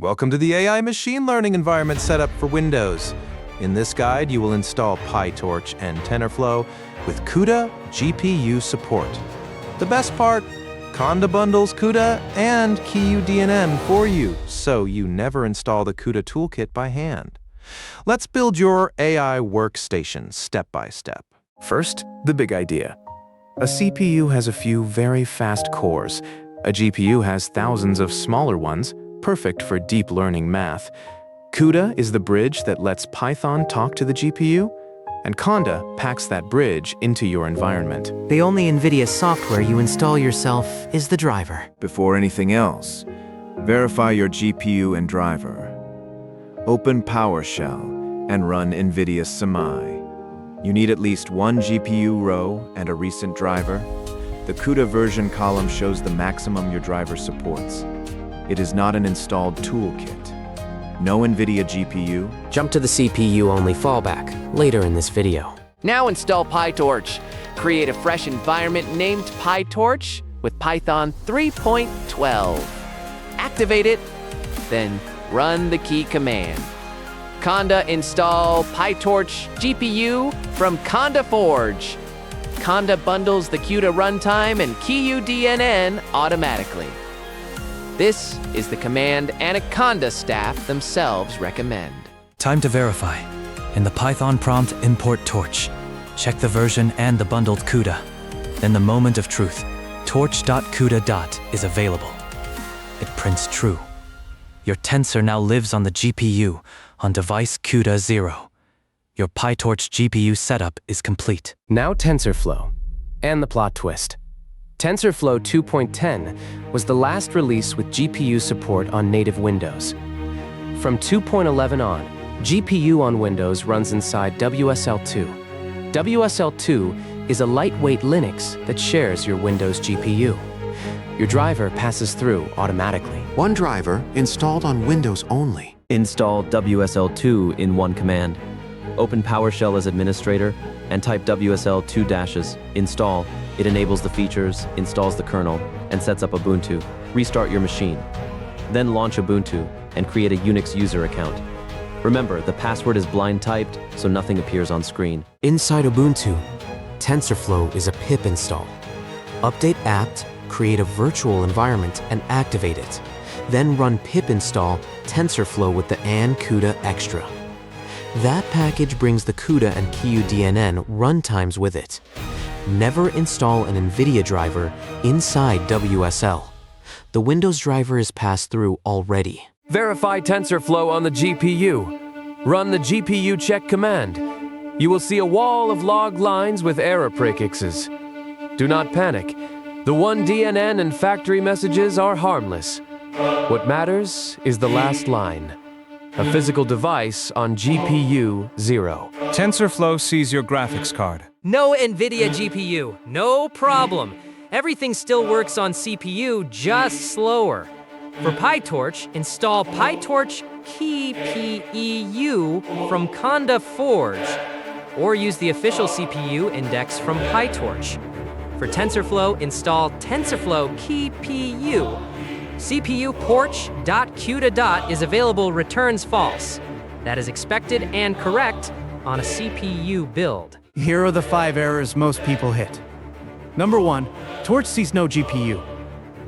Welcome to the AI machine learning environment setup for Windows. In this guide, you will install PyTorch and TensorFlow with CUDA GPU support. The best part, Conda bundles CUDA and KeyUDNN for you, so you never install the CUDA toolkit by hand. Let's build your AI workstation step by step. First, the big idea. A CPU has a few very fast cores. A GPU has thousands of smaller ones, perfect for deep learning math. CUDA is the bridge that lets Python talk to the GPU, and Conda packs that bridge into your environment. The only NVIDIA software you install yourself is the driver. Before anything else, verify your GPU and driver. Open PowerShell and run NVIDIA Semi. You need at least one GPU row and a recent driver. The CUDA version column shows the maximum your driver supports. It is not an installed toolkit. No NVIDIA GPU. Jump to the CPU-only fallback later in this video. Now install PyTorch. Create a fresh environment named PyTorch with Python 3.12. Activate it, then run the key command. Conda install PyTorch GPU from Conda Forge. Conda bundles the CUDA runtime and KeyUDNN automatically. This is the command Anaconda staff themselves recommend. Time to verify. In the Python prompt, import torch. Check the version and the bundled CUDA. Then the moment of truth, torch.cuda. is available. It prints true. Your tensor now lives on the GPU on device CUDA 0. Your PyTorch GPU setup is complete. Now TensorFlow, and the plot twist. TensorFlow 2.10 was the last release with GPU support on native Windows. From 2.11 on, GPU on Windows runs inside WSL2. WSL2 is a lightweight Linux that shares your Windows GPU. Your driver passes through automatically. One driver installed on Windows only. Install WSL2 in one command. Open PowerShell as administrator and type WSL2-. Install. It enables the features, installs the kernel, and sets up Ubuntu. Restart your machine. Then launch Ubuntu and create a Unix user account. Remember, the password is blind typed, so nothing appears on screen. Inside Ubuntu, TensorFlow is a pip install. Update apt, create a virtual environment, and activate it. Then run pip install TensorFlow with the CUDA extra. That package brings the CUDA and KeyUDNN runtimes with it. Never install an NVIDIA driver inside WSL. The Windows driver is passed through already. Verify TensorFlow on the GPU. Run the GPU check command. You will see a wall of log lines with error prefixes. Do not panic. The 1DNN and factory messages are harmless. What matters is the last line. A physical device on GPU 0. TensorFlow sees your graphics card. No NVIDIA GPU, no problem. Everything still works on CPU, just slower. For PyTorch, install PyTorch KeyPEU from Conda Forge, or use the official CPU index from PyTorch. For TensorFlow, install TensorFlow KeyPEU. CPU porch.cuda. is available returns false. That is expected and correct on a CPU build. Here are the 5 errors most people hit. Number 1, Torch sees no GPU.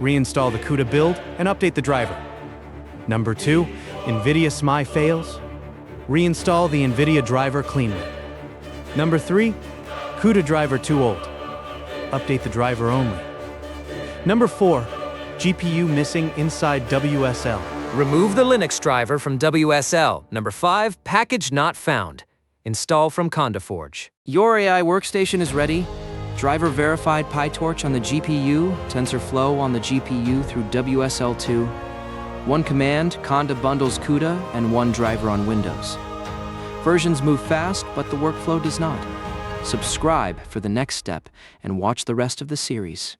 Reinstall the CUDA build and update the driver. Number 2, NVIDIA SMI fails. Reinstall the NVIDIA driver cleanly. Number 3, CUDA driver too old. Update the driver only. Number 4, GPU missing inside WSL. Remove the Linux driver from WSL. Number 5, package not found. Install from Conda Forge. Your AI workstation is ready. Driver verified PyTorch on the GPU, TensorFlow on the GPU through WSL2. One command, Conda bundles CUDA, and one driver on Windows. Versions move fast, but the workflow does not. Subscribe for the next step and watch the rest of the series.